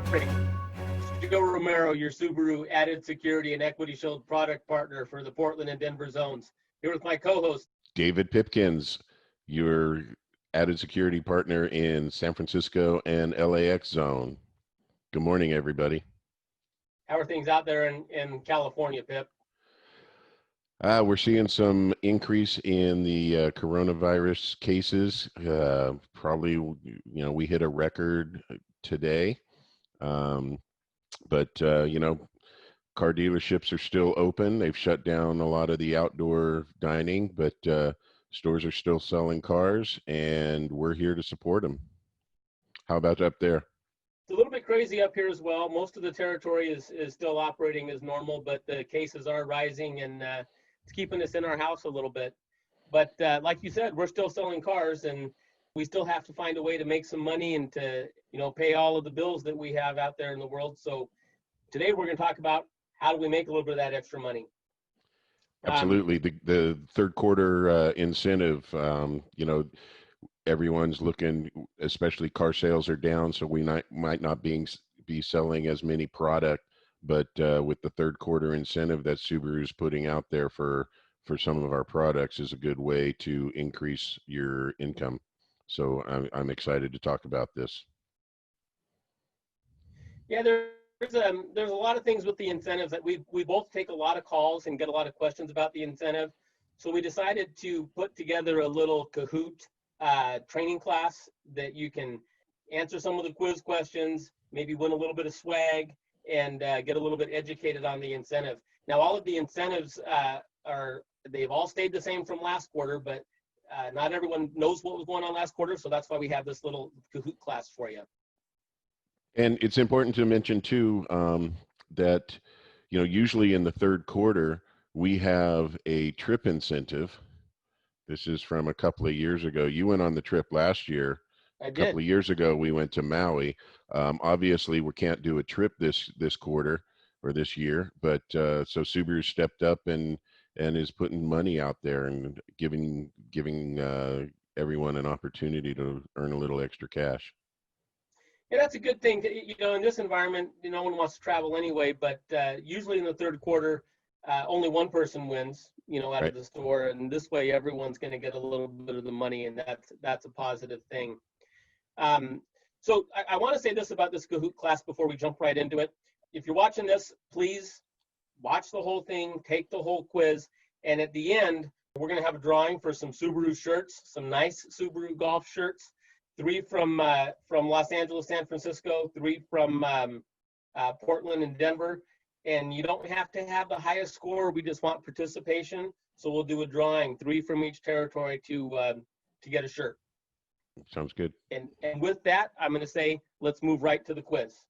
Joe Romero, your Subaru Added Security and Equity Shield product partner for the Portland and Denver zones. Here with my co-host, David Pipkins, your added security partner in San Francisco and LAX zone. Good morning, everybody. How are things out there in California, Pip? We're seeing some increase in the coronavirus cases. Probably, we hit a record today. But car dealerships are still open. They've shut down a lot of the outdoor dining, but stores are still selling cars, and we're here to support them. How about up there? It's a little bit crazy up here as well. Most of the territory is still operating as normal, but the cases are rising, and it's keeping us in our house a little bit. But like you said, we're still selling cars, and we still have to find a way to make some money and to pay all of the bills that we have out there in the world. So today we're going to talk about how do we make a little bit of that extra money. Absolutely. The third quarter incentive, everyone's looking, especially car sales are down, so we might not be selling as many product, but with the third quarter incentive that Subaru's putting out there for some of our products is a good way to increase your income. So I'm excited to talk about this. Yeah, there's a lot of things with the incentives that we both take a lot of calls and get a lot of questions about the incentive. So we decided to put together a little Kahoot training class that you can answer some of the quiz questions, maybe win a little bit of swag, and get a little bit educated on the incentive. Now, all of the incentives they've all stayed the same from last quarter, but not everyone knows what was going on last quarter, so that's why we have this little Kahoot class for you. And it's important to mention too that usually in the third quarter we have a trip incentive. This is from a couple of years ago. You went on the trip last year. I did. A couple of years ago we went to Maui. Obviously we can't do a trip this quarter or this year, but so Subaru stepped up and is putting money out there and giving everyone an opportunity to earn a little extra cash. Yeah, that's a good thing. In this environment, no one wants to travel anyway, but usually in the third quarter, only one person wins, out of the store. And this way, everyone's going to get a little bit of the money, and that's a positive thing. So I want to say this about this Kahoot class before we jump right into it. If you're watching this, please watch the whole thing, take the whole quiz. And at the end, we're going to have a drawing for some Subaru shirts, some nice Subaru golf shirts. 3 from Los Angeles, San Francisco, 3 from Portland and Denver. And you don't have to have the highest score. We just want participation. So we'll do a drawing, 3 from each territory to get a shirt. Sounds good. And with that, I'm going to say, let's move right to the quiz.